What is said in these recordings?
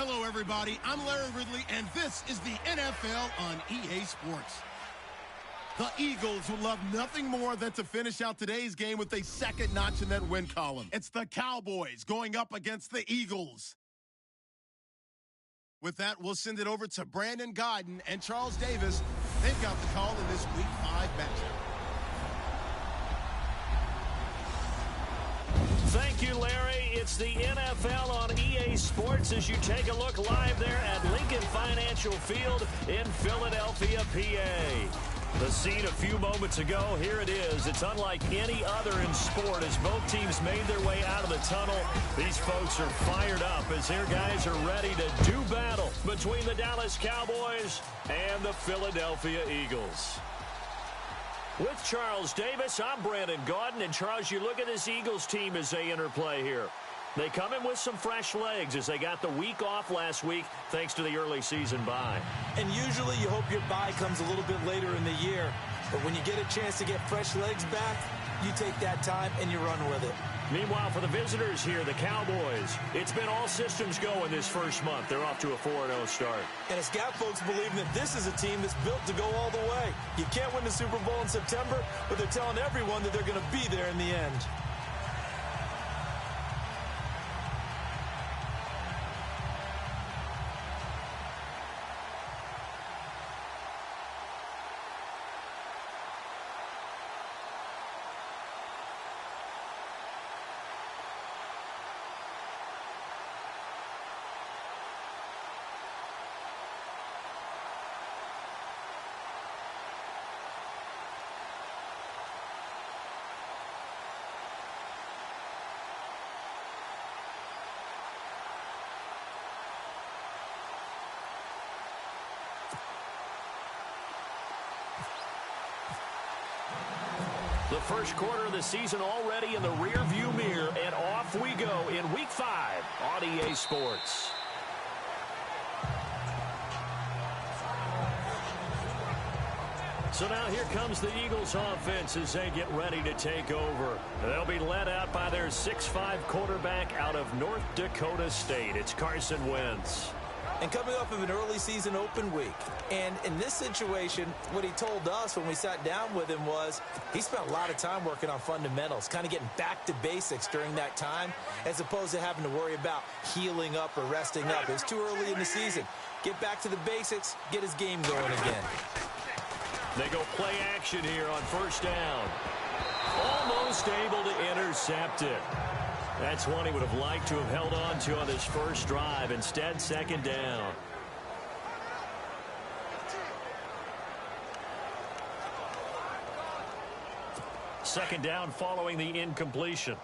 Hello, everybody. I'm Larry Ridley, and this is the NFL on EA Sports. The Eagles would love nothing more than to finish out today's game with a second notch in that win column. It's the Cowboys going up against the Eagles. With that, we'll send it over to Brandon Godden and Charles Davis. They've got the call in this Week 5 matchup. Thank you, Larry. It's the NFL on EA Sports as you take a look live there at Lincoln Financial Field in Philadelphia, PA. The scene a few moments ago, here it is. It's unlike any other in sport as both teams made their way out of the tunnel. These folks are fired up as their guys are ready to do battle between the Dallas Cowboys and the Philadelphia Eagles. With Charles Davis, I'm Brandon Gaudin. And Charles, you look at this Eagles team as they interplay here. They come in with some fresh legs as they got the week off last week thanks to the early season bye. And usually you hope your bye comes a little bit later in the year. But when you get a chance to get fresh legs back, you take that time and you run with it. Meanwhile, for the visitors here, the Cowboys, it's been all systems go in this first month. They're off to a 4-0 start. And it's got folks believing that this is a team that's built to go all the way. You can't win the Super Bowl in September, but they're telling everyone that they're going to be there in the end. The first quarter of the season already in the rearview mirror, and off we go in Week 5 on EA Sports. So now here comes the Eagles offense as they get ready to take over. They'll be led out by their 6'5" quarterback out of North Dakota State. It's Carson Wentz. And coming off of an early season open week. And in this situation, what he told us when we sat down with him was he spent a lot of time working on fundamentals, kind of getting back to basics during that time, as opposed to having to worry about healing up or resting up. It's too early in the season. Get back to the basics, get his game going again. They go play action here on first down. Almost able to intercept it. That's one he would have liked to have held on to on his first drive. Instead, second down. Second down following the incompletion.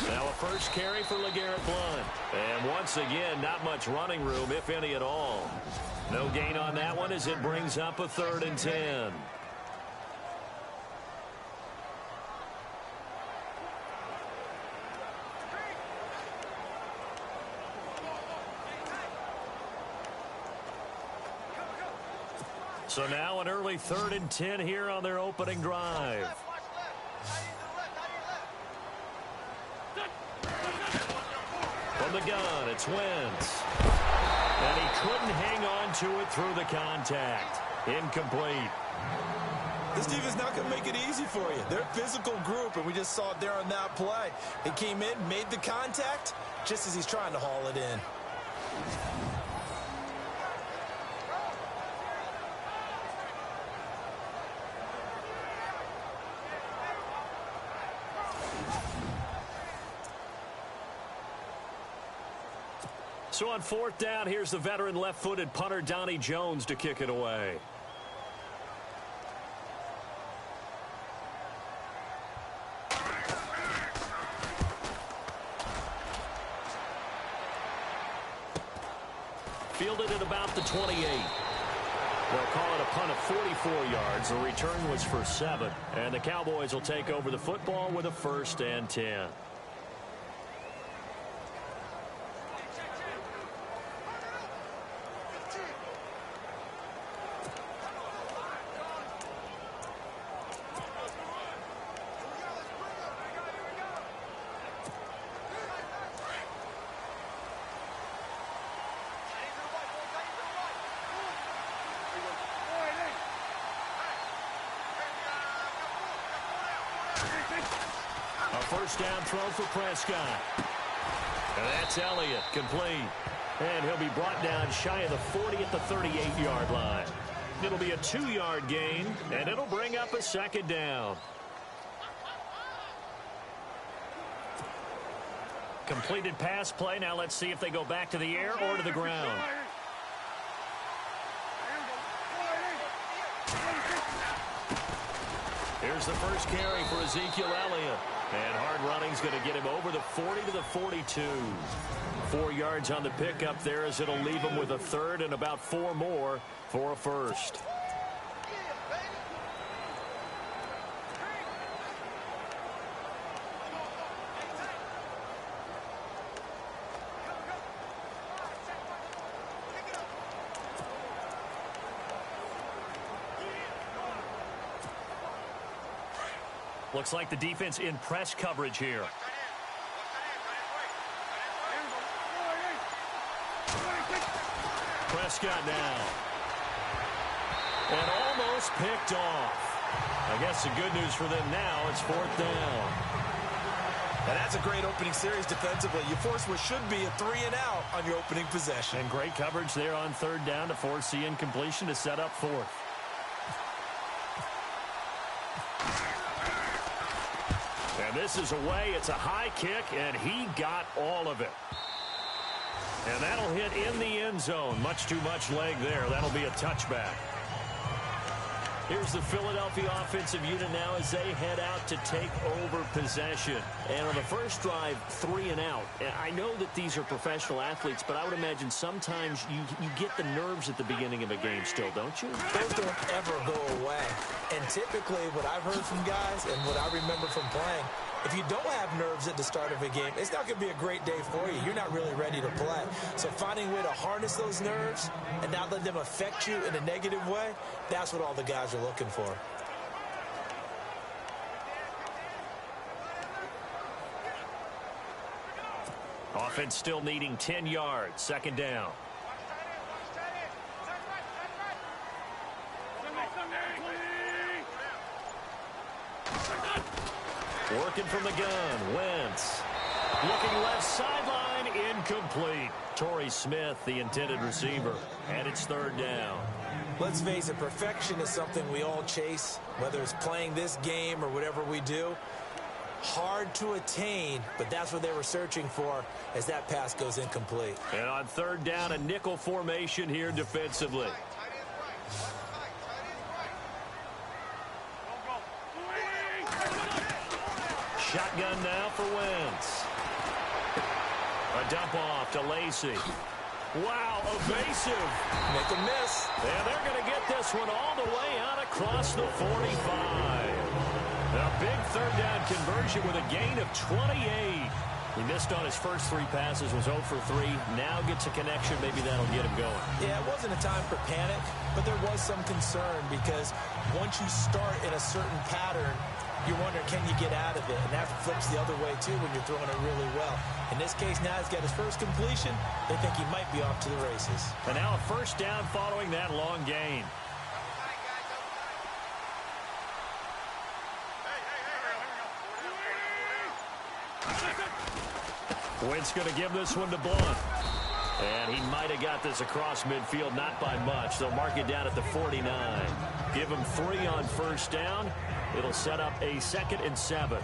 Now a first carry for LeGarrette Blount. And once again, not much running room, if any at all. No gain on that one as it brings up a 3rd and 10. So now an early 3rd and 10 here on their opening drive. From the gun, it's Wentz. And he couldn't hang on to it through the contact. Incomplete. This defense is not going to make it easy for you. They're a physical group, and we just saw it there on that play. He came in, made the contact, just as he's trying to haul it in. So on 4th down, here's the veteran left-footed punter Donnie Jones to kick it away. Fielded at about the 28. They'll call it a punt of 44 yards. The return was for 7. And the Cowboys will take over the football with a 1st and 10. first down throw for Prescott. And that's Elliott, complete. And he'll be brought down shy of the 40 at the 38-yard line. It'll be a 2-yard gain, and it'll bring up a second down. Completed pass play. Now let's see if they go back to the air or to the ground. Here's the first carry for Ezekiel Elliott. And hard running's going to get him over the 40 to the 42. 4 yards on the pickup there as it'll leave him with a third and about 4 more for a first. Looks like the defense in press coverage here. Prescott now. And almost picked off. I guess the good news for them now, it's 4th down. And that's a great opening series defensively. You force what should be a 3-and-out on your opening possession. And great coverage there on 3rd down to force the incompletion to set up 4th. And this is away. It's a high kick, and he got all of it. And that'll hit in the end zone. Much too much leg there. That'll be a touchback. Here's the Philadelphia offensive unit now as they head out to take over possession. And on the first drive, 3-and-out. And I know that these are professional athletes, but I would imagine sometimes you get the nerves at the beginning of a game still, don't you? Those don't ever go away. And typically what I've heard from guys and what I remember from playing, if you don't have nerves at the start of a game, it's not going to be a great day for you. You're not really ready to play. So finding a way to harness those nerves and not let them affect you in a negative way, that's what all the guys are looking for. Offense still needing 10 yards. 2nd down. Working from the gun. Wentz. Looking left sideline. Incomplete. Torrey Smith, the intended receiver. And it's 3rd down. Let's face it, perfection is something we all chase, whether it's playing this game or whatever we do. Hard to attain, but that's what they were searching for as that pass goes incomplete. And on 3rd down, a nickel formation here defensively. Shotgun now for Wentz. A dump off to Lacy. Wow, evasive. Make a miss. And they're going to get this one all the way out across the 45. A big 3rd down conversion with a gain of 28. He missed on his first 3 passes, was 0 for 3. Now gets a connection. Maybe that'll get him going. Yeah, it wasn't a time for panic, but there was some concern because once you start in a certain pattern, you're wondering, can you get out of it? And that flips the other way, too, when you're throwing it really well. In this case, now he's got his first completion. They think he might be off to the races. And now a 1st down following that long gain. Wentz going to give this one to Blunt. And he might have got this across midfield, not by much. They'll mark it down at the 49. Give him 3 on 1st down. It'll set up a 2nd and 7.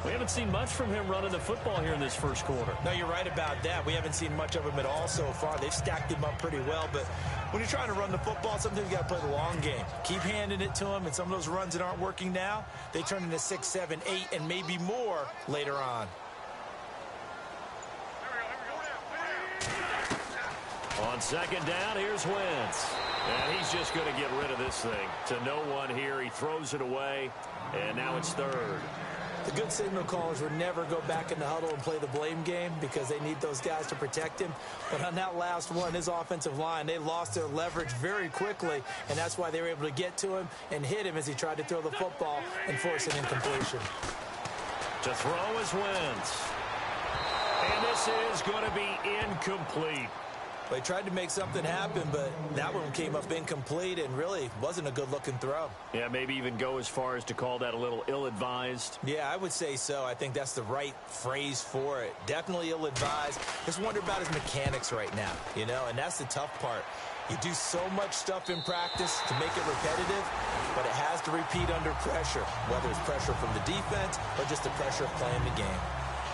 We haven't seen much from him running the football here in this first quarter. No, you're right about that. We haven't seen much of him at all so far. They've stacked him up pretty well, but when you're trying to run the football, sometimes you got to play the long game. Keep handing it to him, and some of those runs that aren't working now, they turn into 6, 7, 8, and maybe more later on. On 2nd down, here's Wentz. And he's just going to get rid of this thing. To no one here. He throws it away, and now it's 3rd. The good signal callers would never go back in the huddle and play the blame game because they need those guys to protect him. But on that last one, his offensive line, they lost their leverage very quickly, and that's why they were able to get to him and hit him as he tried to throw the football and force an incompletion. To throw is Wentz. And this is going to be incomplete. They tried to make something happen, but that one came up incomplete and really wasn't a good-looking throw. Yeah, maybe even go as far as to call that a little ill-advised. Yeah, I would say so. I think that's the right phrase for it. Definitely ill-advised. Just wonder about his mechanics right now, you know, and that's the tough part. You do so much stuff in practice to make it repetitive, but it has to repeat under pressure, whether it's pressure from the defense or just the pressure of playing the game.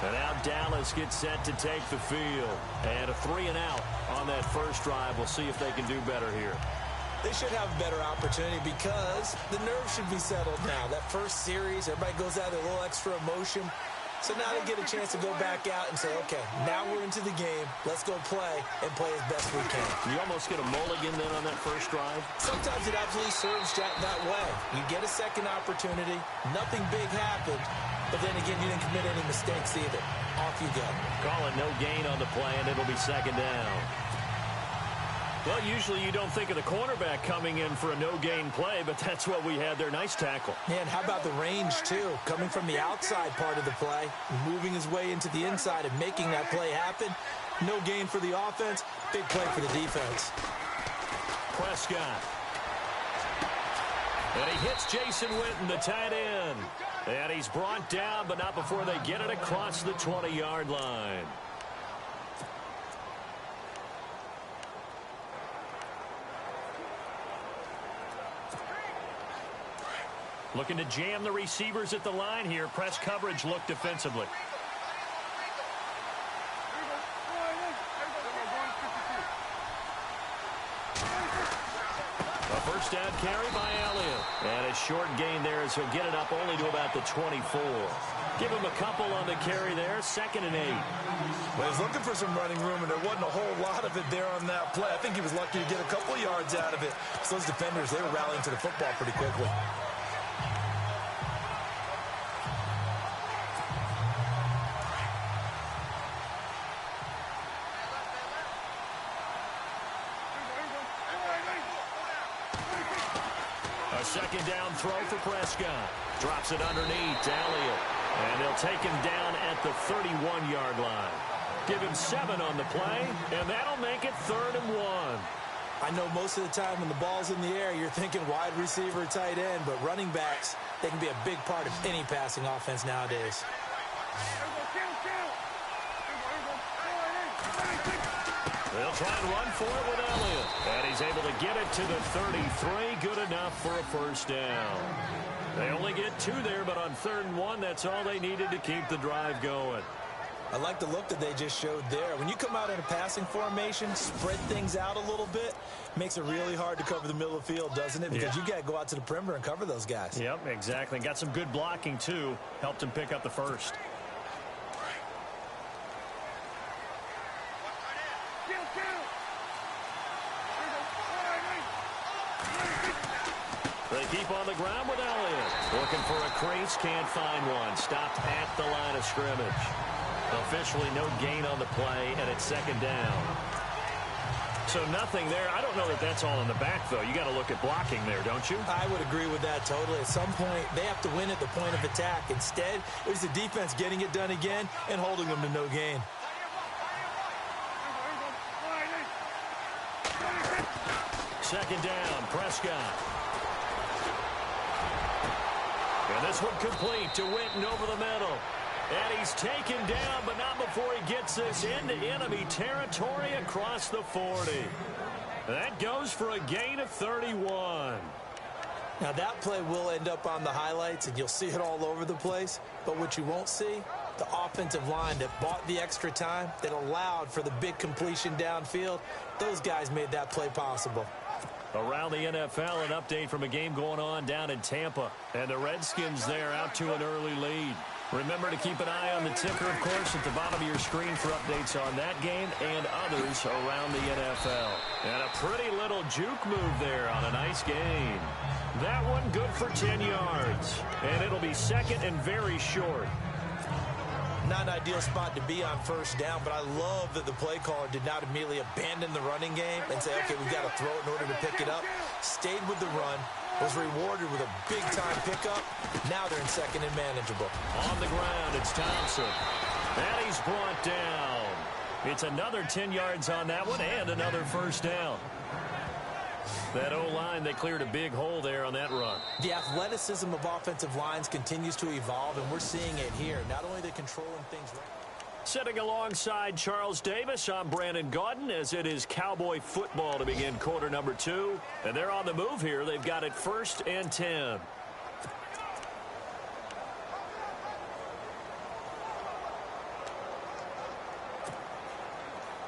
And now Dallas gets set to take the field. And a 3-and-out on that first drive. We'll see if they can do better here. They should have a better opportunity because the nerves should be settled now. That first series, everybody goes out with a little extra emotion. So now they get a chance to go back out and say, okay, now we're into the game. Let's go play and play as best we can. You almost get a mulligan then on that first drive? Sometimes it absolutely serves that way. You get a second opportunity. Nothing big happened. But then again, you didn't commit any mistakes either. Off you go. Call it no gain on the play, and it'll be second down. Well, usually you don't think of the cornerback coming in for a no-gain play, but that's what we had there. Nice tackle. Man, how about the range, too? Coming from the outside part of the play, moving his way into the inside and making that play happen. No gain for the offense, big play for the defense. Prescott. And he hits Jason Witten, the tight end. And he's brought down, but not before they get it across the 20-yard line. Looking to jam the receivers at the line here. Press coverage look defensively. A first down carry by Elliott. And a short gain there as he'll get it up only to about the 24. Give him a couple on the carry there. 2nd and 8. Well, he's looking for some running room, and there wasn't a whole lot of it there on that play. I think he was lucky to get a couple of yards out of it. So those defenders, they were rallying to the football pretty quickly. A second down throw for Prescott. Drops it underneath to Elliott. And they'll take him down at the 31-yard line. Give him 7 on the play, and that'll make it 3rd and 1. I know most of the time when the ball's in the air, you're thinking wide receiver, tight end, but running backs, they can be a big part of any passing offense nowadays. They'll try and run for it with Elliott. And he's able to get it to the 33. Good enough for a first down. They only get 2 there, but on 3rd and 1, that's all they needed to keep the drive going. I like the look that they just showed there. When you come out in a passing formation, spread things out a little bit, makes it really hard to cover the middle of the field, doesn't it? Because you got to go out to the perimeter and cover those guys. Yep, exactly. Got some good blocking, too. Helped him pick up the first. They keep on the ground with Elliott. Looking for a crease, can't find one. Stopped at the line of scrimmage. Officially no gain on the play, and it's 2nd down. So nothing there. I don't know that that's all in the back, though. You got to look at blocking there, don't you? I would agree with that totally. At some point, they have to win at the point of attack. Instead, it was the defense getting it done again and holding them to no gain. Second down, Prescott. And this one complete to Witten over the middle. And he's taken down, but not before he gets this into enemy territory across the 40. That goes for a gain of 31. Now, that play will end up on the highlights, and you'll see it all over the place. But what you won't see, the offensive line that bought the extra time, that allowed for the big completion downfield, those guys made that play possible. Around the NFL, an update from a game going on down in Tampa. And the Redskins there out to an early lead. Remember to keep an eye on the ticker, of course, at the bottom of your screen for updates on that game and others around the NFL. And a pretty little juke move there on a nice gain. That one good for 10 yards. And it'll be 2nd and very short. Not an ideal spot to be on first down, but I love that the play caller did not immediately abandon the running game and say, okay, we've got to throw it in order to pick it up. Stayed with the run, was rewarded with a big-time pickup. Now they're in 2nd and manageable. On the ground, it's Thompson. And he's brought down. It's another 10 yards on that one and another first down. That O-line, they cleared a big hole there on that run. The athleticism of offensive lines continues to evolve, and we're seeing it here. Not only they're controlling things right. Sitting alongside Charles Davis, I'm Brandon Gaudin, as it is Cowboy football to begin quarter number 2. And they're on the move here. They've got it 1st and 10.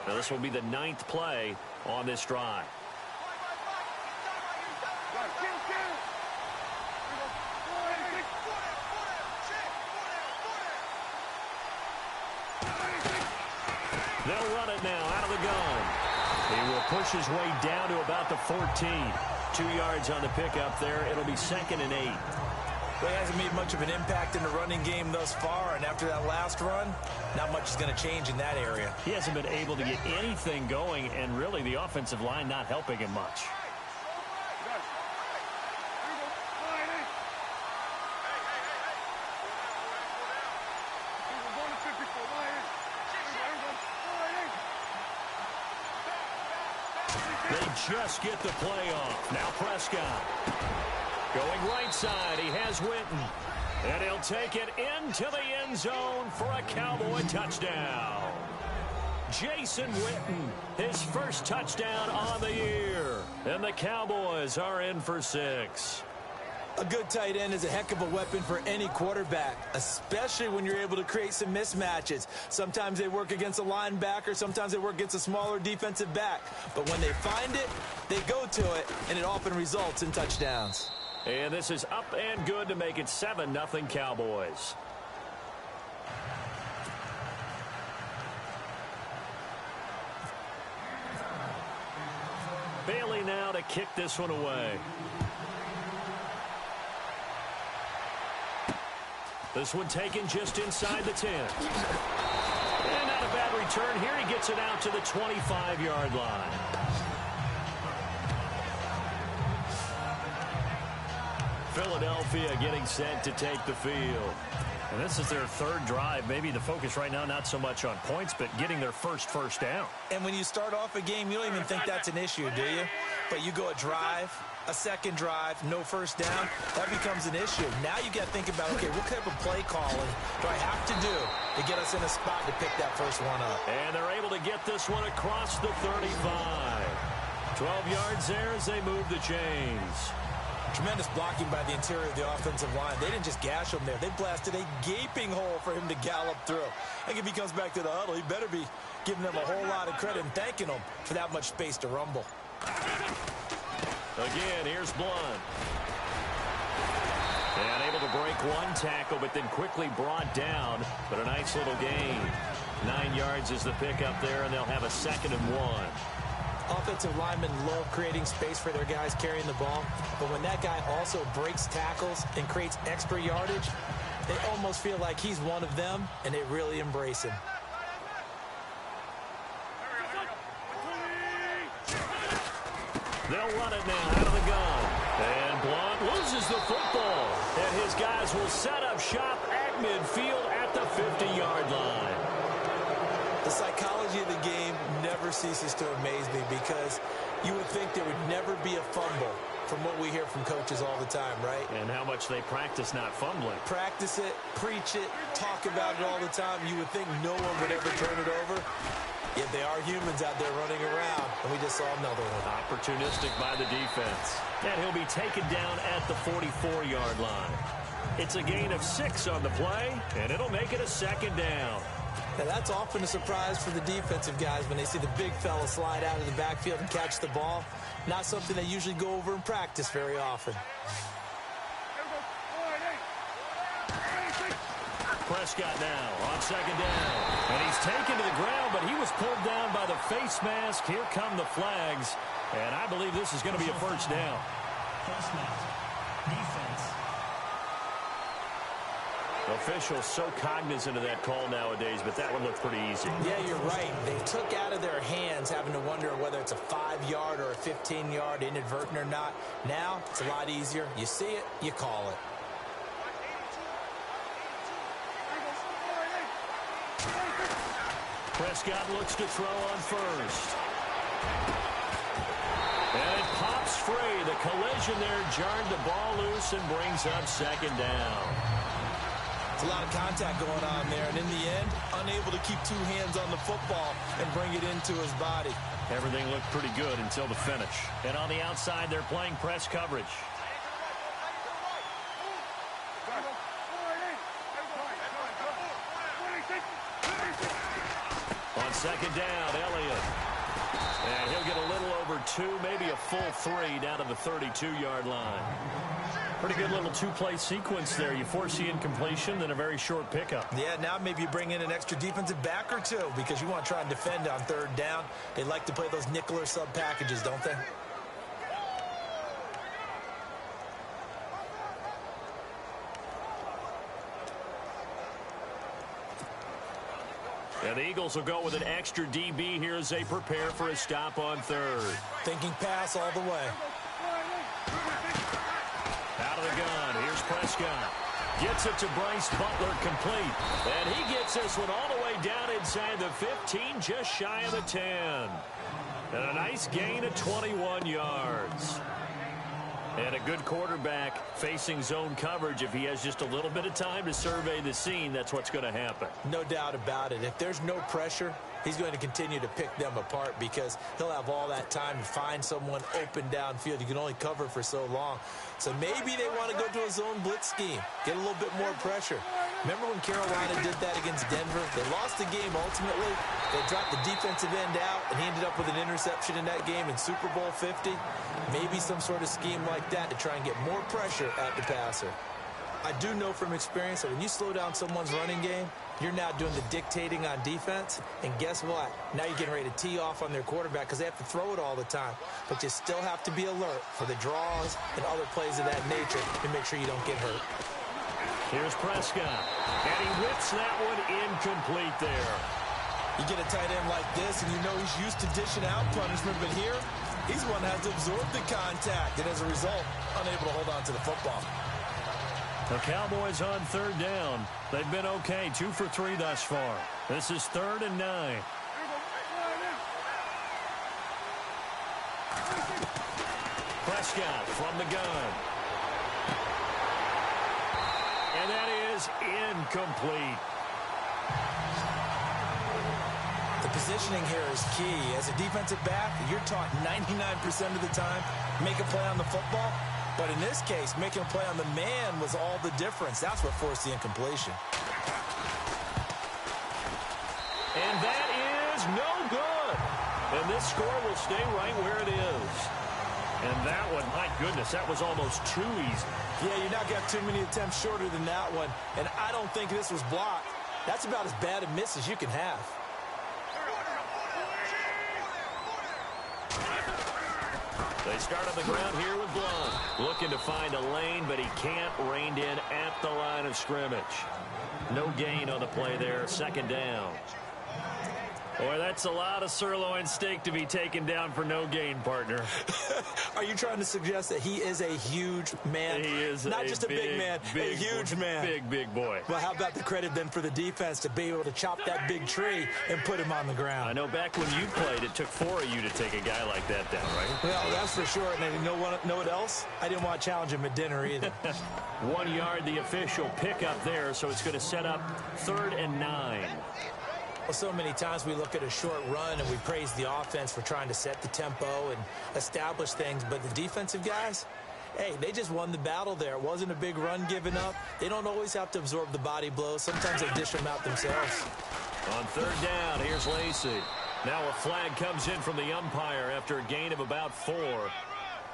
Now this will be the 9th play on this drive. They'll run it now out of the gun. He will push his way down to about the 14. 2 yards on the pickup there. It'll be 2nd and 8. Well, he hasn't made much of an impact in the running game thus far, and after that last run, not much is going to change in that area. He hasn't been able to get anything going, and really the offensive line not helping him much. They just get the play off. Now Prescott. Going right side, he has Witten. And he'll take it into the end zone for a Cowboy touchdown. Jason Witten, his first touchdown on the year. And the Cowboys are in for 6. A good tight end is a heck of a weapon for any quarterback, especially when you're able to create some mismatches. Sometimes they work against a linebacker, sometimes they work against a smaller defensive back. But when they find it, they go to it, and it often results in touchdowns. And this is up and good to make it 7-0 Cowboys. Bailey now to kick this one away. This one taken just inside the 10. And not a bad return here. He gets it out to the 25-yard line. Philadelphia getting set to take the field. And this is their 3rd drive. Maybe the focus right now not so much on points, but getting their first down. And when you start off a game, you don't even think that's an issue, do you? But you go a drive, a second drive, no first down, that becomes an issue. Now you got to think about, okay, what type of play calling do I have to do to get us in a spot to pick that first one up? And they're able to get this one across the 35. 12 yards there as they move the chains. Tremendous blocking by the interior of the offensive line. They didn't just gash him there. They blasted a gaping hole for him to gallop through. I think if he comes back to the huddle, he better be giving them a whole lot of credit and thanking them for that much space to rumble. Again, here's Blunt. And able to break one tackle, but then quickly brought down. But a nice little gain. 9 yards is the pickup there, and they'll have a 2nd and 1. Offensive linemen love creating space for their guys carrying the ball, but when that guy also breaks tackles and creates extra yardage, they almost feel like he's one of them, and they really embrace him. They'll run it now out of the gun. And Blunt loses the football. And his guys will set up shop at midfield at the 50-yard line. The psychology of the game never ceases to amaze me because you would think there would never be a fumble from what we hear from coaches all the time, right? And how much they practice not fumbling. Practice it, preach it, talk about it all the time. You would think no one would ever turn it over. Yet they are humans out there running around, and we just saw another one. Opportunistic by the defense. And he'll be taken down at the 44-yard line. It's a gain of 6 on the play, and it'll make it a 2nd down. Now, that's often a surprise for the defensive guys when they see the big fella slide out of the backfield and catch the ball. Not something they usually go over in practice very often. Prescott now on 2nd down. And he's taken to the ground, but he was pulled down by the face mask. Here come the flags. And I believe this is going to be a first down. Face mask. Defense. Officials so cognizant of that call nowadays, but that one looked pretty easy. Yeah, you're right. They took out of their hands having to wonder whether it's a 5-yard or a 15-yard inadvertent or not. Now, it's a lot easier. You see it, you call it. Prescott looks to throw on first. And it pops free. The collision there jarred the ball loose and brings up second down. It's a lot of contact going on there, and in the end, unable to keep two hands on the football and bring it into his body. Everything looked pretty good until the finish. And on the outside, they're playing press coverage. On second down, Elliott. And he'll get a little over 2, maybe a full 3 down to the 32-yard line. Pretty good little two-play sequence there. You force the incompletion, then a very short pickup. Yeah, now maybe you bring in an extra defensive back or two because you want to try and defend on third down. They like to play those nickel or sub packages, don't they? And the Eagles will go with an extra DB here as they prepare for a stop on third. Thinking pass all the way. Out of the gun, here's Prescott. Gets it to Bryce Butler, complete. And he gets this one all the way down inside the 15, just shy of the 10. And a nice gain of 21 yards. And a good quarterback facing zone coverage. If he has just a little bit of time to survey the scene, that's what's going to happen. No doubt about it. If there's no pressure, he's going to continue to pick them apart because he'll have all that time to find someone open downfield. You can only cover for so long. So maybe they want to go to a zone blitz scheme, get a little bit more pressure. Remember when Carolina did that against Denver? They lost the game ultimately. They dropped the defensive end out, and he ended up with an interception in that game in Super Bowl 50. Maybe some sort of scheme like that to try and get more pressure at the passer. I do know from experience that when you slow down someone's running game, you're now doing the dictating on defense. And guess what? Now you're getting ready to tee off on their quarterback because they have to throw it all the time. But you still have to be alert for the draws and other plays of that nature to make sure you don't get hurt. Here's Prescott. And he whips that one incomplete there. You get a tight end like this, and you know he's used to dishing out punishment. But here, he's one that has to absorb the contact. And as a result, unable to hold on to the football. The Cowboys on third down. They've been okay, 2 for 3 thus far. This is 3rd and 9. Prescott from the gun. And that is incomplete. The positioning here is key. As a defensive back, you're taught 99% of the time, make a play on the football. But in this case, making a play on the man was all the difference. That's what forced the incompletion. And that is no good. And this score will stay right where it is. And that one, my goodness, that was almost too easy. Yeah, you're not going to have too many attempts shorter than that one. And I don't think this was blocked. That's about as bad a miss as you can have. They start on the ground here with Blunt. Looking to find a lane, but he can't. Reined in at the line of scrimmage. No gain on the play there. 2nd down. Boy, that's a lot of sirloin steak to be taken down for no gain, partner. Are you trying to suggest that he is a huge man? He is not just a big man, a huge man. Big boy. Well, how about the credit then for the defense to be able to chop that big tree and put him on the ground? I know back when you played, it took 4 of you to take a guy like that down, right? Well, that's for sure. And you know what else? I didn't want to challenge him at dinner either. 1 yard, the official pickup there, so it's going to set up 3rd and 9. Well, so many times we look at a short run and we praise the offense for trying to set the tempo and establish things. But the defensive guys, hey, they just won the battle there. It wasn't a big run given up. They don't always have to absorb the body blows. Sometimes they dish them out themselves. On 3rd down, here's Lacey. Now a flag comes in from the umpire after a gain of about 4.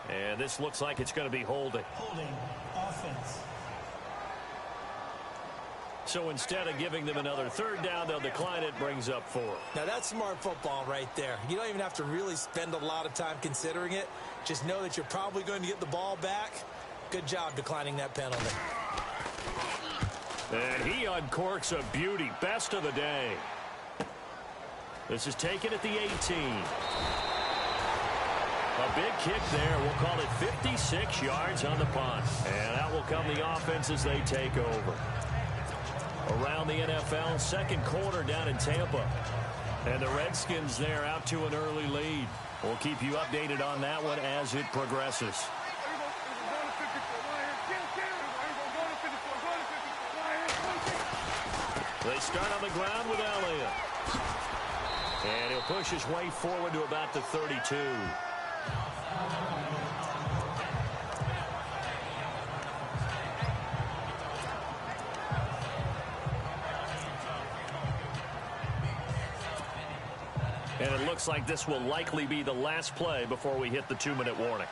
And this looks like it's going to be holding. Holding offense. So instead of giving them another 3rd down, they'll decline it, brings up 4. Now that's smart football right there. You don't even have to really spend a lot of time considering it. Just know that you're probably going to get the ball back. Good job declining that penalty. And he uncorks a beauty. Best of the day. This is taken at the 18. A big kick there. We'll call it 56 yards on the punt. And that will come the offense as they take over. Around the NFL, 2nd quarter down in Tampa. And the Redskins there out to an early lead. We'll keep you updated on that one as it progresses. They start on the ground with Elliott. And he'll push his way forward to about the 32. And it looks like this will likely be the last play before we hit the 2-minute warning.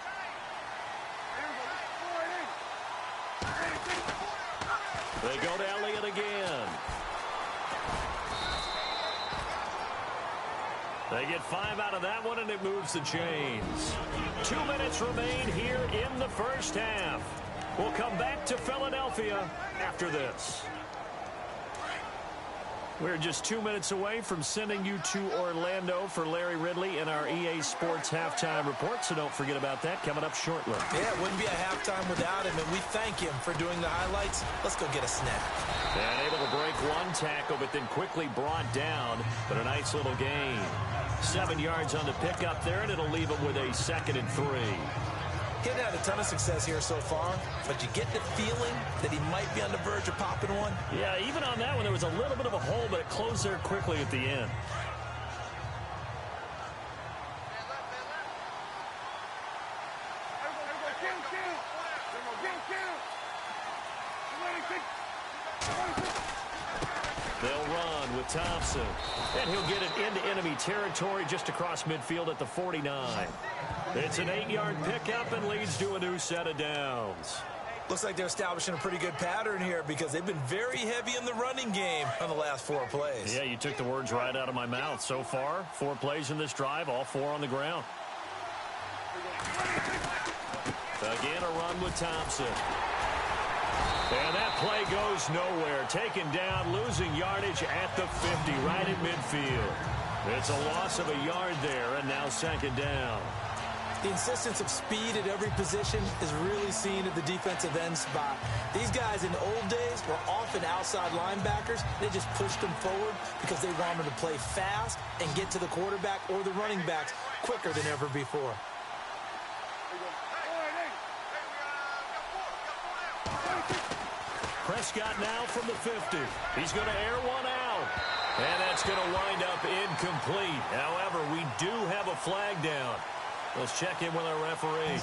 They go to Elliott again. They get 5 out of that one, and it moves the chains. 2 minutes remain here in the first half. We'll come back to Philadelphia after this. We're just 2 minutes away from sending you to Orlando for Larry Ridley and our EA Sports halftime report, so don't forget about that coming up shortly. Yeah, it wouldn't be a halftime without him, and we thank him for doing the highlights. Let's go get a snack. And able to break one tackle, but then quickly brought down, but a nice little gain. 7 yards on the pickup there, and it'll leave him with a 2nd and 3. He hadn't had a ton of success here so far, but you get the feeling that he might be on the verge of popping one. Yeah, even on that one, there was a little bit of a hole, but it closed there quickly at the end. They'll run with Thompson, and he'll get it into enemy territory just across midfield at the 49. It's an 8-yard pickup and leads to a new set of downs. Looks like they're establishing a pretty good pattern here because they've been very heavy in the running game on the last 4 plays. Yeah, you took the words right out of my mouth. So far, 4 plays in this drive, all 4 on the ground. Again, a run with Thompson. And that play goes nowhere. Taken down, losing yardage at the 50, right at midfield. It's a loss of a yard there, and now 2nd down. The insistence of speed at every position is really seen at the defensive end spot. These guys in the old days were often outside linebackers. They just pushed them forward because they wanted to play fast and get to the quarterback or the running backs quicker than ever before. Prescott now from the 50. He's going to air one out. And that's going to wind up incomplete. However, we do have a flag down. Let's check in with our referee.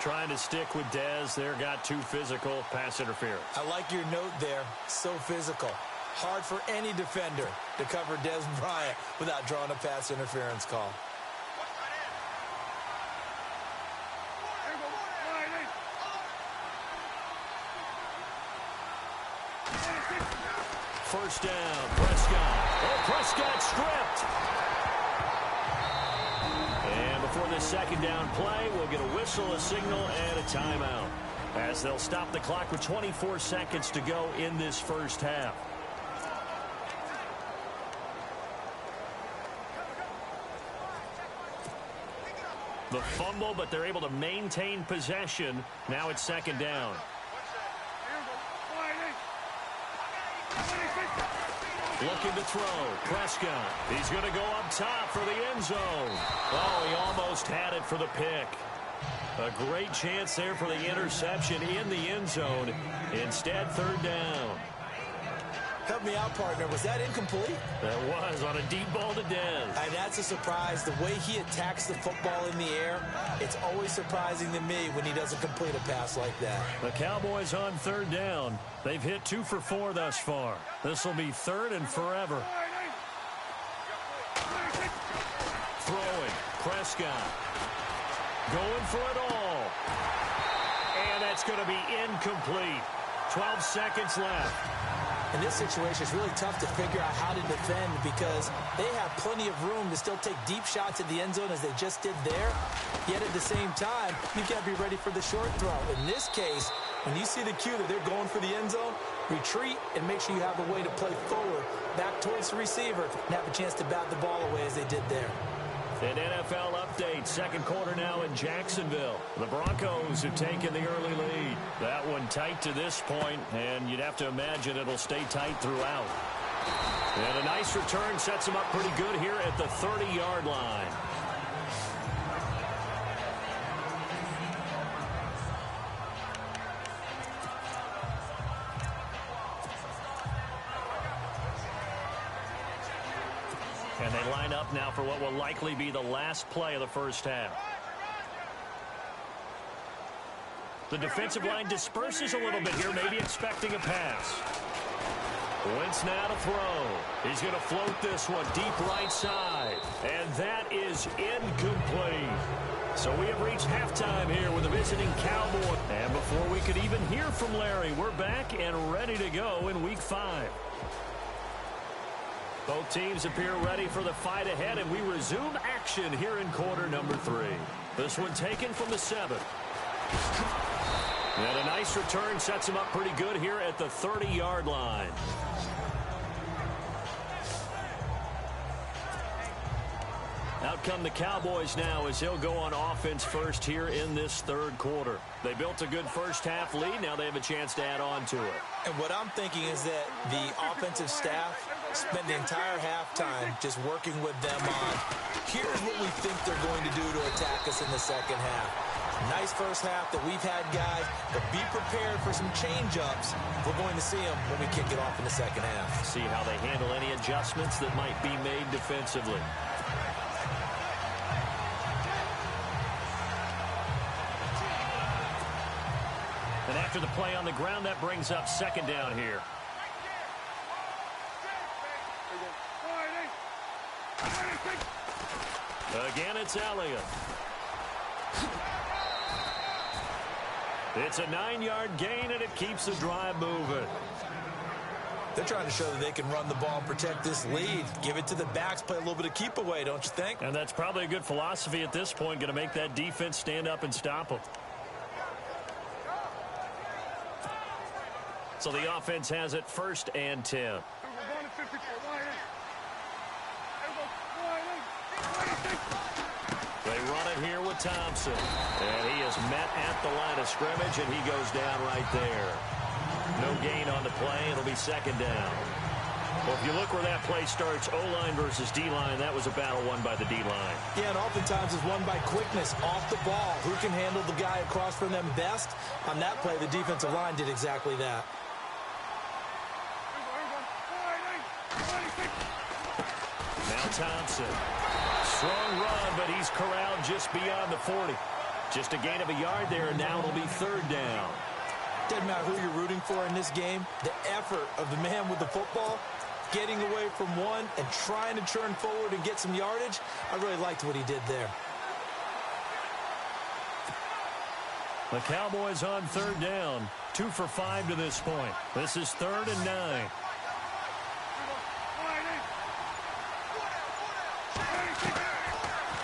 Trying to stick with Dez there. Got too physical. Pass interference. I like your note there. So physical. Hard for any defender to cover Dez Bryant without drawing a pass interference call. First down, Prescott. Oh, Prescott stripped. And before this 2nd down play, we'll get a whistle, a signal, and a timeout, as they'll stop the clock with 24 seconds to go in this first half. The fumble, but they're able to maintain possession. Now it's 2nd down. Looking to throw. Prescott. He's going to go up top for the end zone. Oh, he almost had it for the pick. A great chance there for the interception in the end zone. Instead, 3rd down. Help me out, partner. Was that incomplete? That was on a deep ball to Dez. And that's a surprise. The way he attacks the football in the air, it's always surprising to me when he doesn't complete a pass like that. The Cowboys on 3rd down. They've hit 2 for 4 thus far. This will be 3rd and forever. Throwing. Prescott. Going for it all. And that's going to be incomplete. 12 seconds left. In this situation, it's really tough to figure out how to defend because they have plenty of room to still take deep shots at the end zone as they just did there. Yet at the same time, you've got to be ready for the short throw. In this case, when you see the cue that they're going for the end zone, retreat and make sure you have a way to play forward, back towards the receiver, and have a chance to bat the ball away as they did there. An NFL update, second quarter now in Jacksonville. The Broncos have taken the early lead. That one tight to this point, and you'd have to imagine it'll stay tight throughout. And a nice return sets them up pretty good here at the 30-yard line. And they line up now for what will likely be the last play of the first half. The defensive line disperses a little bit here, maybe expecting a pass. Wentz now to throw. He's going to float this one deep right side. And that is incomplete. So we have reached halftime here with the visiting Cowboys. And before we could even hear from Larry, we're back and ready to go in Week 5. Both teams appear ready for the fight ahead, and we resume action here in quarter number 3. This one taken from the 7. And a nice return sets him up pretty good here at the 30-yard line. Out come the Cowboys now as he'll go on offense first here in this third quarter. They built a good first half lead. Now they have a chance to add on to it. And what I'm thinking is that the offensive staff spent the entire halftime just working with them on, here's what we think they're going to do to attack us in the second half. Nice first half that we've had, guys, but be prepared for some change-ups. We're going to see them when we kick it off in the second half. See how they handle any adjustments that might be made defensively. And after the play on the ground, that brings up second down here. Again, it's Elliott. It's a 9-yard gain, and it keeps the drive moving. They're trying to show that they can run the ball and protect this lead. Give it to the backs, play a little bit of keep away, don't you think? And that's probably a good philosophy at this point, going to make that defense stand up and stop them. So the offense has it 1st and 10. They run it here with Thompson. And he is met at the line of scrimmage, and he goes down right there. No gain on the play. It'll be second down. Well, if you look where that play starts, O-line versus D-line, that was a battle won by the D-line. Yeah, and oftentimes it's won by quickness off the ball. Who can handle the guy across from them best? On that play, the defensive line did exactly that. Now Thompson. Strong run, but he's corralled just beyond the 40. Just a gain of a yard there, and now it'll be third down. Doesn't matter who you're rooting for in this game. The effort of the man with the football, getting away from one and trying to turn forward and get some yardage, I really liked what he did there. The Cowboys on third down. 2 for 5 to this point. This is 3rd and 9.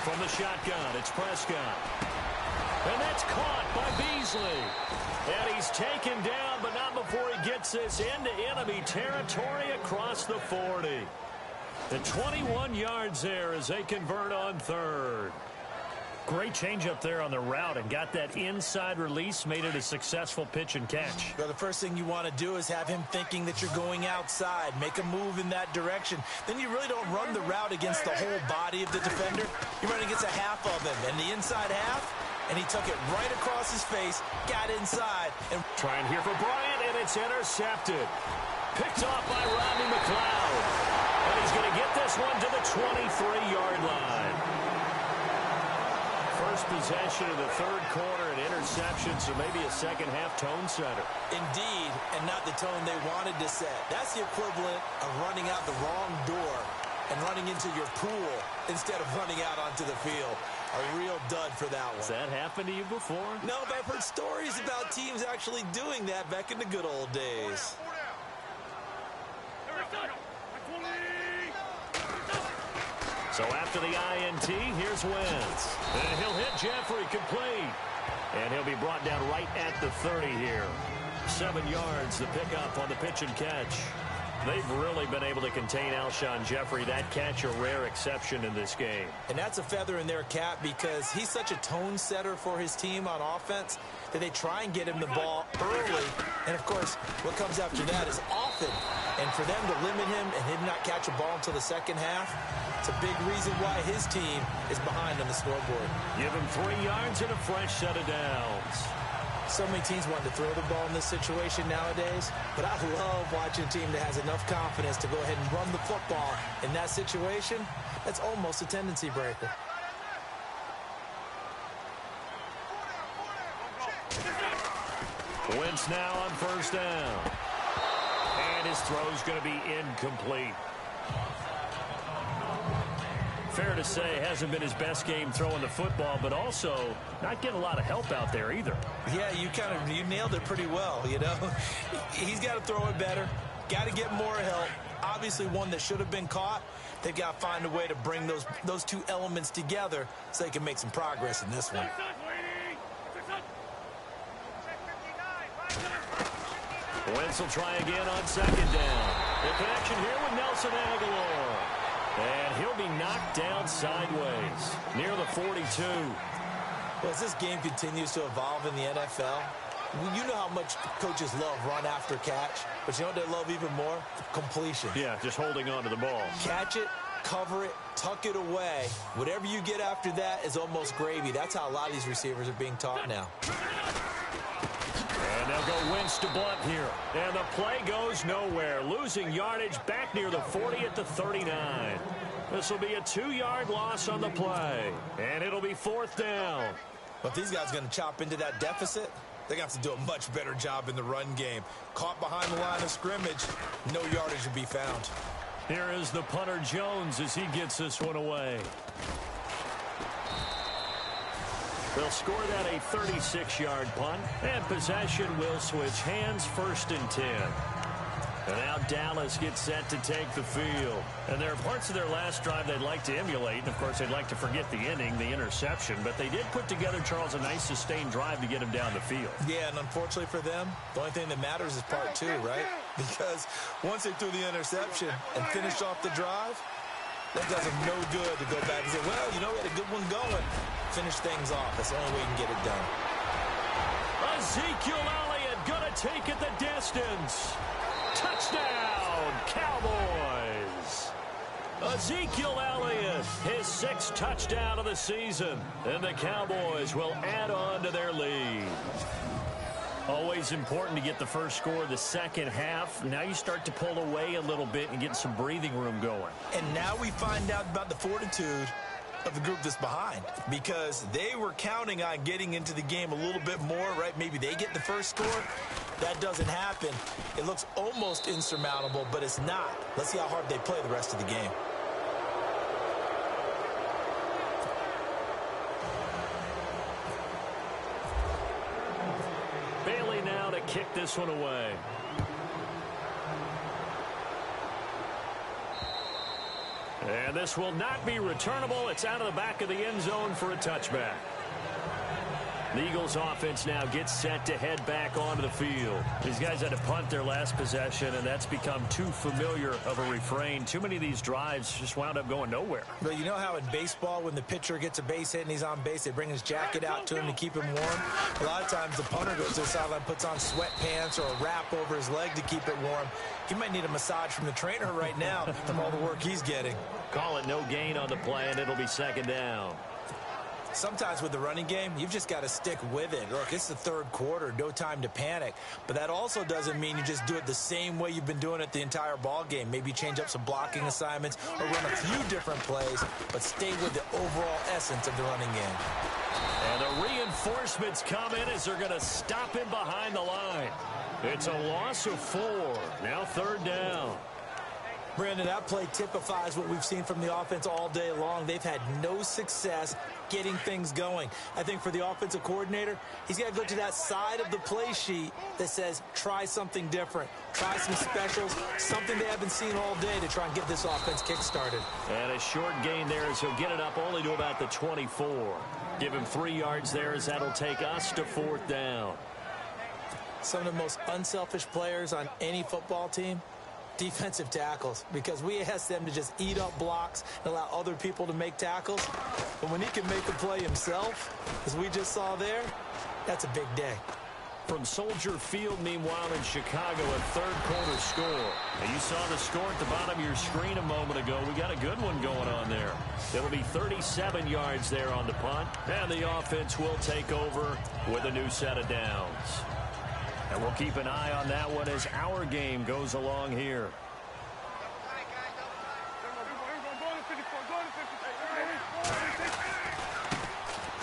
From the shotgun, it's Prescott. And that's caught by Beasley. And he's taken down, but not before he gets this into enemy territory across the 40. The 21 yards there as they convert on third. Great change up there on the route and got that inside release, made it a successful pitch and catch. Well, the first thing you want to do is have him thinking that you're going outside, make a move in that direction. Then you really don't run the route against the whole body of the defender. You run against a half of him, and the inside half, and he took it right across his face, got inside. And trying here for Bryant, and it's intercepted. Picked off by Rodney McLeod. And he's going to get this one to the 23-yard line. First possession of the third quarter, an interception, so maybe a second-half tone setter. Indeed, and not the tone they wanted to set. That's the equivalent of running out the wrong door and running into your pool instead of running out onto the field. A real dud for that one. Has that happened to you before? No, but I've heard stories about teams actually doing that back in the good old days. So after the INT, here's Wentz. And he'll hit Jeffrey complete. And he'll be brought down right at the 30 here. 7 yards, the pickup on the pitch and catch. They've really been able to contain Alshon Jeffrey. That catch a rare exception in this game. And that's a feather in their cap because he's such a tone setter for his team on offense that they try and get him the ball early. And, of course, what comes after that is often. And for them to limit him and him not catch a ball until the second half, it's a big reason why his team is behind on the scoreboard. Give him 3 yards and a fresh set of downs. So many teams want to throw the ball in this situation nowadays, but I love watching a team that has enough confidence to go ahead and run the football. In that situation, that's almost a tendency breaker. Wentz now on first down. And his throw's going to be incomplete. Fair to say, hasn't been his best game throwing the football, but also not getting a lot of help out there either. Yeah, you nailed it pretty well, you know. He's got to throw it better, got to get more help. Obviously one that should have been caught. They've got to find a way to bring those two elements together so they can make some progress in this one. Wentz will try again on second down. The connection here with Nelson Aguilar. And he'll be knocked down sideways near the 42. Well, as this game continues to evolve in the NFL, you know how much coaches love run after catch, but you know what they love even more? Completion. Yeah, just holding on to the ball. Catch it, cover it, tuck it away. Whatever you get after that is almost gravy. That's how a lot of these receivers are being taught now. And they'll go Wentz to Blunt here. And the play goes nowhere. Losing yardage back near the 40 at the 39. This will be a 2-yard loss on the play. And it'll be fourth down. But if these guys are going to chop into that deficit, they're going to have to do a much better job in the run game. Caught behind the line of scrimmage, no yardage to be found. Here is the punter Jones as he gets this one away. They'll score that a 36-yard punt, and possession will switch hands, 1st and 10. And now Dallas gets set to take the field. And there are parts of their last drive they'd like to emulate. And, of course, they'd like to forget the inning, the interception. But they did put together, Charles, a nice sustained drive to get him down the field. Yeah, and unfortunately for them, the only thing that matters is part 2, right? Because once they threw the interception and finished off the drive, that does them no good to go back and say, well, you know, we had a good one going. Finish things off. That's the only way you can get it done. Ezekiel Elliott going to take it the distance. Touchdown, Cowboys. Ezekiel Elliott, his 6th touchdown of the season. And the Cowboys will add on to their lead. Always important to get the first score of the second half. Now you start to pull away a little bit and get some breathing room going. And now we find out about the fortitude of the group that's behind, because they were counting on getting into the game a little bit more, right? Maybe they get the first score. That doesn't happen. It looks almost insurmountable, but it's not. Let's see how hard they play the rest of the game. Bailey now to kick this one away. And this will not be returnable. It's out of the back of the end zone for a touchback. The Eagles offense now gets set to head back onto the field. These guys had to punt their last possession, and that's become too familiar of a refrain. Too many of these drives just wound up going nowhere. But you know how in baseball, when the pitcher gets a base hit and he's on base, they bring his jacket out to him to keep him warm? A lot of times the punter goes to the sideline, puts on sweatpants or a wrap over his leg to keep it warm. He might need a massage from the trainer right now from all the work he's getting. Call it no gain on the play, and it'll be second down. Sometimes with the running game, you've just got to stick with it. Look, it's the 3rd quarter, no time to panic. But that also doesn't mean you just do it the same way you've been doing it the entire ball game. Maybe change up some blocking assignments or run a few different plays, but stay with the overall essence of the running game. And the reinforcements come in as they're going to stop him behind the line. It's a loss of 4. Now 3rd down. Brandon, that play typifies what we've seen from the offense all day long. They've had no success getting things going. I think for the offensive coordinator, he's got to go to that side of the play sheet that says, try something different. Try some specials, something they haven't seen all day to try and get this offense kick-started. And a short gain there as he'll get it up only to about the 24. Give him 3 yards there as that'll take us to 4th down. Some of the most unselfish players on any football team Defensive tackles, because we ask them to just eat up blocks and allow other people to make tackles. But when he can make a play himself, as we just saw there, that's a big day. From Soldier Field, meanwhile, in Chicago, a third-quarter score. And you saw the score at the bottom of your screen a moment ago. We got a good one going on there. It'll be 37 yards there on the punt, and the offense will take over with a new set of downs. And we'll keep an eye on that one as our game goes along here.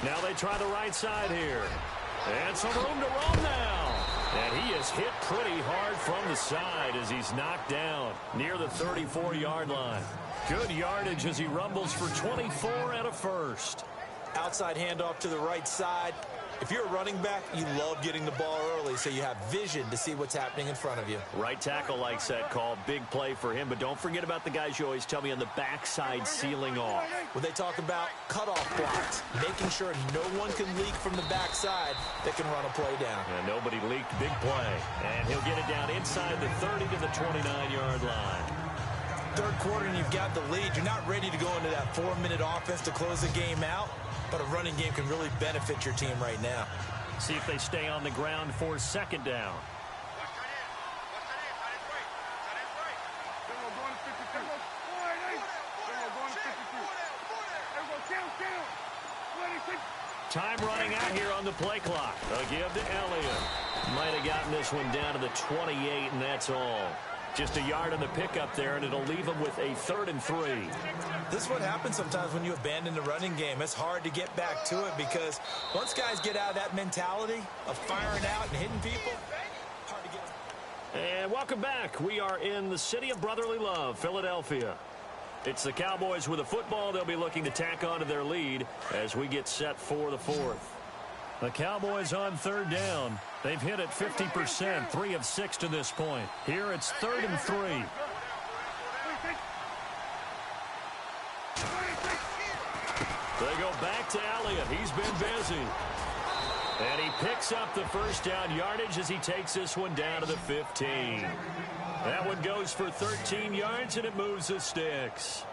Now they try the right side here. And some room to roam now. And he is hit pretty hard from the side as he's knocked down near the 34-yard line. Good yardage as he rumbles for 24 and a first. Outside handoff to the right side. If you're a running back, you love getting the ball early so you have vision to see what's happening in front of you. Right tackle likes that call. Big play for him. But don't forget about the guys you always tell me on the backside sealing off. When they talk about cutoff blocks, making sure no one can leak from the backside that can run a play down. And nobody leaked. Big play. And he'll get it down inside the 30 to the 29-yard line. Third quarter and you've got the lead. You're not ready to go into that 4-minute offense to close the game out. But a running game can really benefit your team right now. See if they stay on the ground for second down. Time running out here on the play clock. A give to Elliott. Might have gotten this one down to the 28, and that's all. Just a yard on the pickup there, and it'll leave them with a 3rd and 3. This is what happens sometimes when you abandon the running game. It's hard to get back to it because once guys get out of that mentality of firing out and hitting people, hard to get them. And welcome back. We are in the city of brotherly love, Philadelphia. It's the Cowboys with a football. They'll be looking to tack on to their lead as we get set for the 4th. The Cowboys on 3rd down. They've hit it 50%, 3 of 6 to this point. Here it's 3rd and 3. They go back to Elliott. He's been busy. And he picks up the first down yardage as he takes this one down to the 15. That one goes for 13 yards, and it moves the sticks.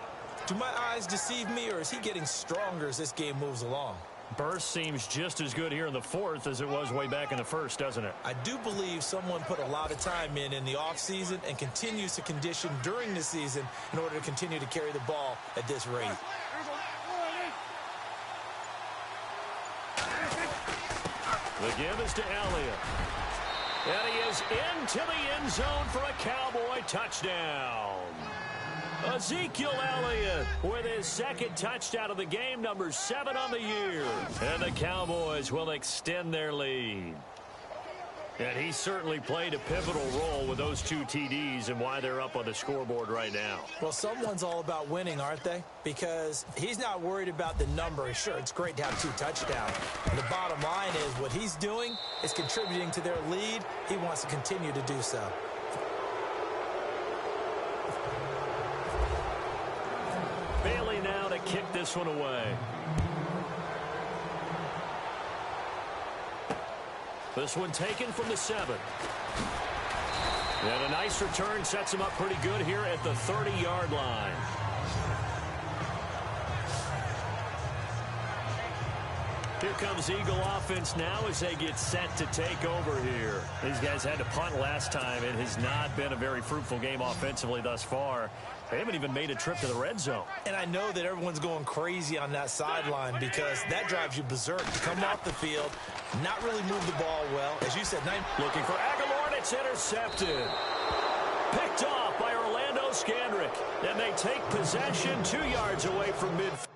Do my eyes deceive me, or is he getting stronger as this game moves along? Burst seems just as good here in the 4th as it was way back in the 1st, doesn't it? I do believe someone put a lot of time in the offseason and continues to condition during the season in order to continue to carry the ball at this rate. The give is to Elliott. And he is into the end zone for a Cowboy touchdown. Ezekiel Elliott with his 2nd touchdown of the game, number 7 on the year. And the Cowboys will extend their lead. And he certainly played a pivotal role with those 2 TDs and why they're up on the scoreboard right now. Well, someone's all about winning, aren't they? Because he's not worried about the number. Sure, it's great to have 2 touchdowns. The bottom line is what he's doing is contributing to their lead. He wants to continue to do so. Bailey now to kick this one away. This one taken from the 7. And a nice return sets him up pretty good here at the 30-yard line. Here comes Eagle offense now as they get set to take over here. These guys had to punt last time. It has not been a very fruitful game offensively thus far. They haven't even made a trip to the red zone. And I know that everyone's going crazy on that sideline because that drives you berserk to come off the field, not really move the ball well. As you said, looking for Aguilar, and it's intercepted. Picked off by Orlando Scandrick. And they take possession 2 yards away from midfield.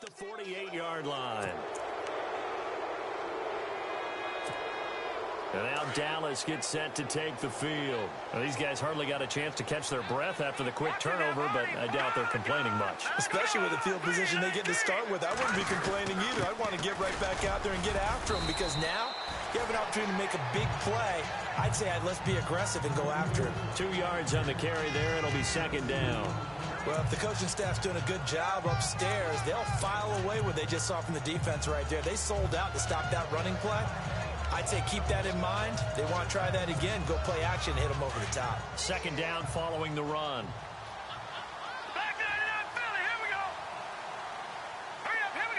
the 48-yard line. And now Dallas gets set to take the field. Well, these guys hardly got a chance to catch their breath after the quick turnover, but I doubt they're complaining much. Especially with the field position they get to start with. I wouldn't be complaining either. I'd want to get right back out there and get after them, because now you have an opportunity to make a big play. I'd say let's be aggressive and go after him. 2 yards on the carry there. It'll be second down. Well, if the coaching staff's doing a good job upstairs, they'll file away what they just saw from the defense right there. They sold out to stop that running play. I'd say keep that in mind. They want to try that again. Go play action, hit them over the top. Second down following the run. Back to Philly. Here we go. Hurry up. Here we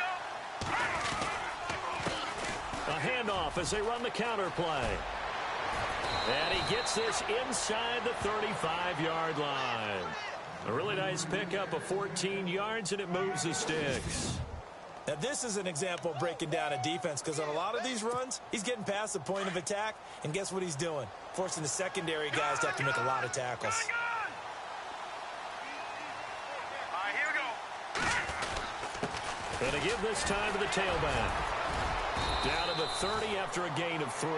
go. A handoff as they run the counter play. And he gets this inside the 35-yard line. A really nice pickup of 14 yards, and it moves the sticks. Now, this is an example of breaking down a defense, because on a lot of these runs, he's getting past the point of attack, and guess what he's doing? Forcing the secondary guys to have to make a lot of tackles. All right, here we go. And to give this time to the tailback. Down to the 30 after a gain of 3.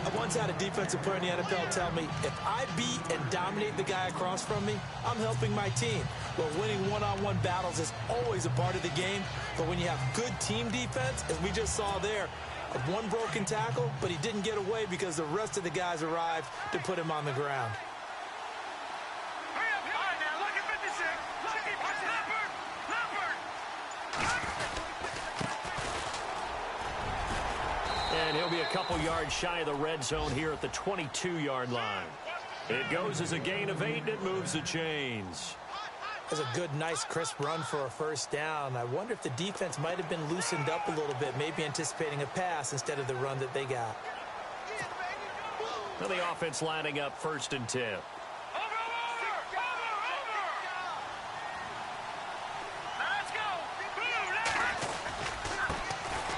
I once had a defensive player in the NFL tell me, if I beat and dominate the guy across from me, I'm helping my team. Well, winning one-on-one battles is always a part of the game, but when you have good team defense, as we just saw there, one broken tackle, but he didn't get away because the rest of the guys arrived to put him on the ground. Hurry up. All right, now, look at 56. Look at Leopard. And he'll be a couple yards shy of the red zone here at the 22-yard line. It goes as a gain of 8, and it moves the chains. That's a good, nice, crisp run for a first down. I wonder if the defense might have been loosened up a little bit, maybe anticipating a pass instead of the run that they got. Well, the offense lining up 1st and 10.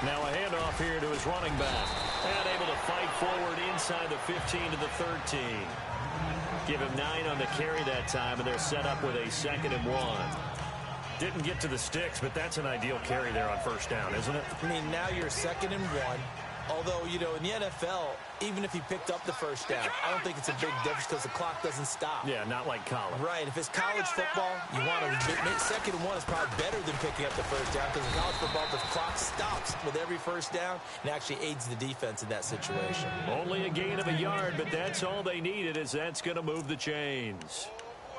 Now a handoff here to his running back. And able to fight forward inside the 15 to the 13. Give him 9 on the carry that time, and they're set up with a 2nd and 1. Didn't get to the sticks, but that's an ideal carry there on first down, isn't it? I mean, now you're 2nd and 1. Although, you know, in the NFL, even if he picked up the first down, I don't think it's a big difference because the clock doesn't stop. Yeah, not like college. Right. If it's college football, you want to 2nd and 1 is probably better than picking up the first down, because in college football, the clock stops with every first down and actually aids the defense in that situation. Only a gain of a yard, but that's all they needed, as that's going to move the chains.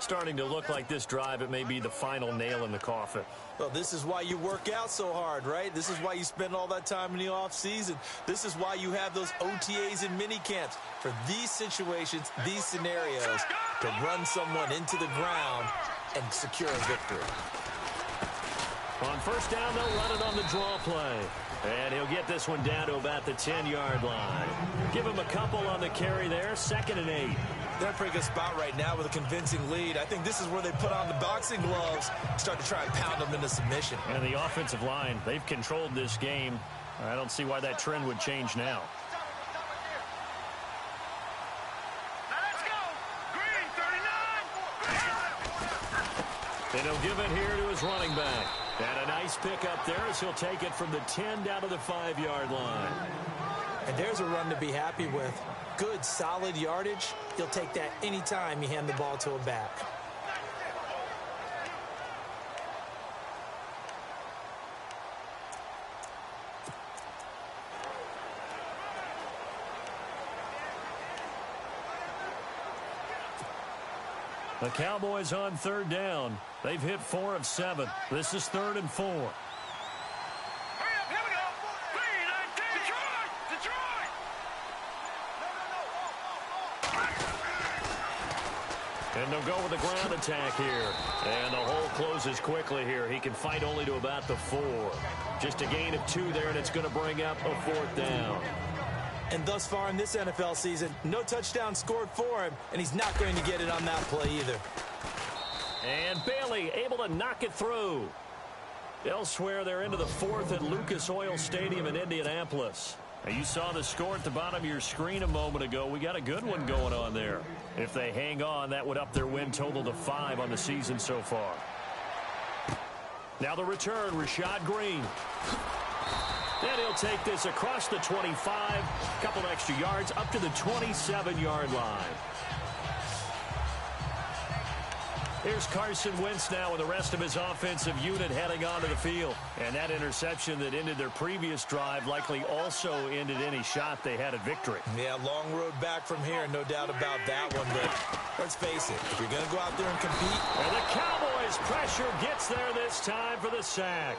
Starting to look like this drive, it may be the final nail in the coffin. Well, this is why you work out so hard, right? This is why you spend all that time in the offseason. This is why you have those OTAs and mini camps, for these situations, these scenarios, to run someone into the ground and secure a victory. On first down, they'll run it on the draw play. And he'll get this one down to about the 10-yard line. Give him a couple on the carry there, 2nd and 8. They're in a pretty good spot right now with a convincing lead. I think this is where they put on the boxing gloves, start to try and pound them into submission. And the offensive line, they've controlled this game. I don't see why that trend would change now. Let's go. Green, 39. And he'll give it here to his running back. And a nice pickup there as he'll take it from the 10 down to the 5-yard line. And there's a run to be happy with. Good, solid yardage. You'll take that anytime you hand the ball to a back. The Cowboys on 3rd down. They've hit 4 of 7. This is 3rd and 4. Hurry up, here we go. Green, Detroit. And they'll go with the ground attack here. And the hole closes quickly here. He can fight only to about the 4. Just a gain of 2 there, and it's going to bring up a 4th down. And thus far in this NFL season, no touchdown scored for him, and he's not going to get it on that play either. And Bailey able to knock it through. Elsewhere, they're into the 4th at Lucas Oil Stadium in Indianapolis. Now, you saw the score at the bottom of your screen a moment ago. We got a good one going on there. If they hang on, that would up their win total to 5 on the season so far. Now the return, Rashad Green. And he'll take this across the 25, a couple extra yards, up to the 27-yard line. Here's Carson Wentz now with the rest of his offensive unit heading onto the field. And that interception that ended their previous drive likely also ended any shot they had at victory. Yeah, long road back from here, no doubt about that one. But let's face it, if you're going to go out there and compete. And the Cowboys' pressure gets there this time for the sack.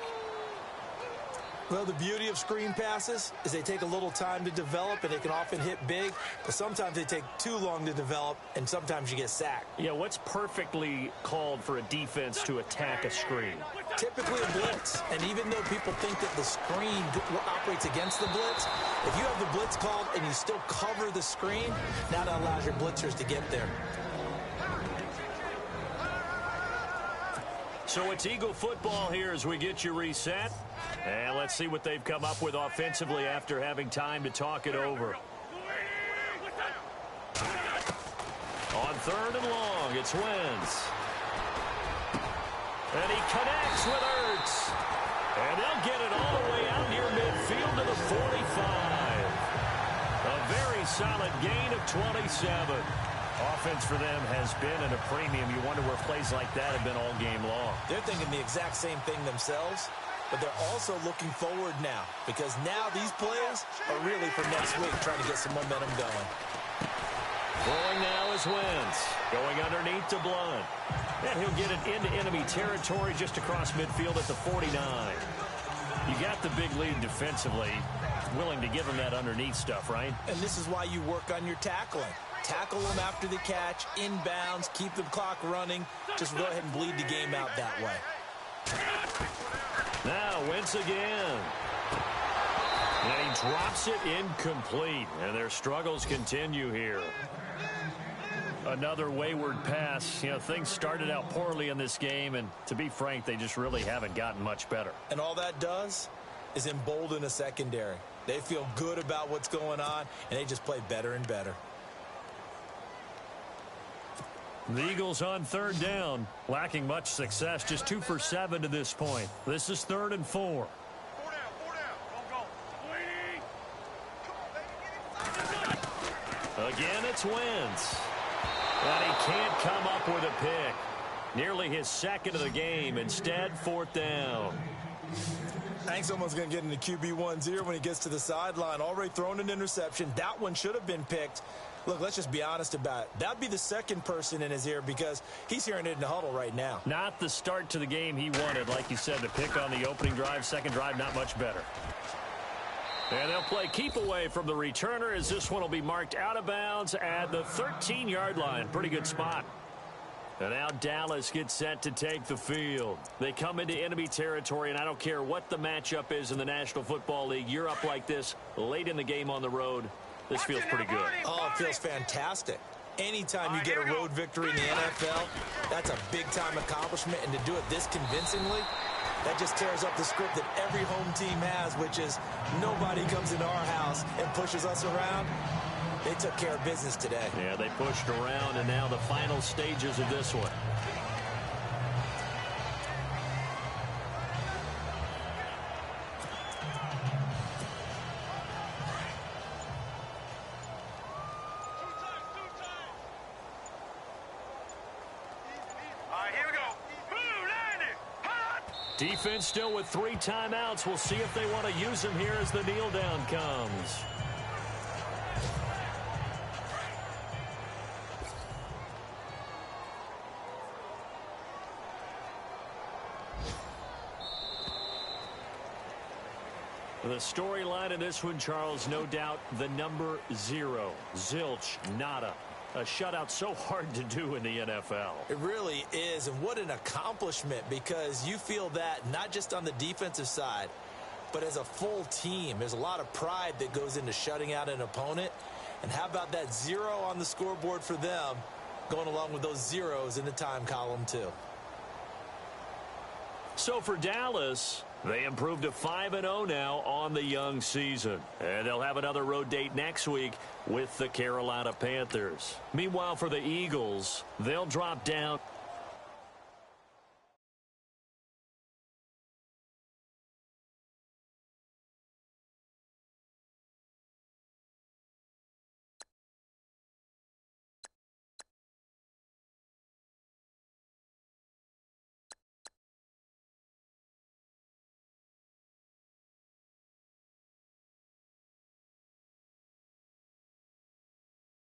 Well, the beauty of screen passes is they take a little time to develop, and they can often hit big, but sometimes they take too long to develop, and sometimes you get sacked. Yeah, what's perfectly called for a defense to attack a screen? Typically a blitz, and even though people think that the screen operates against the blitz, if you have the blitz called and you still cover the screen, now that allows your blitzers to get there. So it's Eagle football here as we get you reset. And let's see what they've come up with offensively after having time to talk it over. On third and long, it's Wentz. And he connects with Ertz. And they'll get it all the way out near midfield to the 45. A very solid gain of 27. Offense for them has been at a premium. You wonder where plays like that have been all game long. They're thinking the exact same thing themselves, but they're also looking forward now because now these plays are really for next week, trying to get some momentum going. Throwing now is Wentz. Going underneath to Blunt. And he'll get it into enemy territory just across midfield at the 49. You got the big lead defensively. Willing to give him that underneath stuff, right? And this is why you work on your tackling. Tackle them after the catch, inbounds, keep the clock running. Just go ahead and bleed the game out that way. Now Wentz again. And he drops it incomplete. And their struggles continue here. Another wayward pass. You know, things started out poorly in this game, and to be frank, they just really haven't gotten much better. And all that does is embolden a secondary. They feel good about what's going on, and they just play better and better. The Eagles on third down, lacking much success, just 2 for 7 to this point. This is 3rd and 4. Again, it's Wentz. And he can't come up with a pick. Nearly his second of the game. Instead, 4th down. I think someone's going to get into QB1-0 when he gets to the sideline. Already thrown an interception. That one should have been picked. Look, let's just be honest about it. That'd be the second person in his ear because he's hearing it in the huddle right now. Not the start to the game he wanted. Like you said, the pick on the opening drive, second drive, not much better. And they'll play keep away from the returner as this one will be marked out of bounds at the 13-yard line. Pretty good spot. And now Dallas gets set to take the field. They come into enemy territory, and I don't care what the matchup is in the National Football League. You're up like this late in the game on the road. This feels pretty good. Oh, it feels fantastic. Anytime you get a road victory in the NFL, that's a big-time accomplishment. And to do it this convincingly, that just tears up the script that every home team has, which is nobody comes into our house and pushes us around. They took care of business today. Yeah, they pushed around, and now the final stages of this one. Defense still with 3 timeouts. We'll see if they want to use them here as the kneel down comes. The storyline in this one, Charles, no doubt the number 0. Zilch, nada. A shutout so hard to do in the NFL. It really is, and what an accomplishment, because you feel that not just on the defensive side, but as a full team. There's a lot of pride that goes into shutting out an opponent. And how about that 0 on the scoreboard for them, going along with those zeros in the time column too. So for Dallas, they improved to 5-0 now on the young season. And they'll have another road date next week with the Carolina Panthers. Meanwhile, for the Eagles, they'll drop down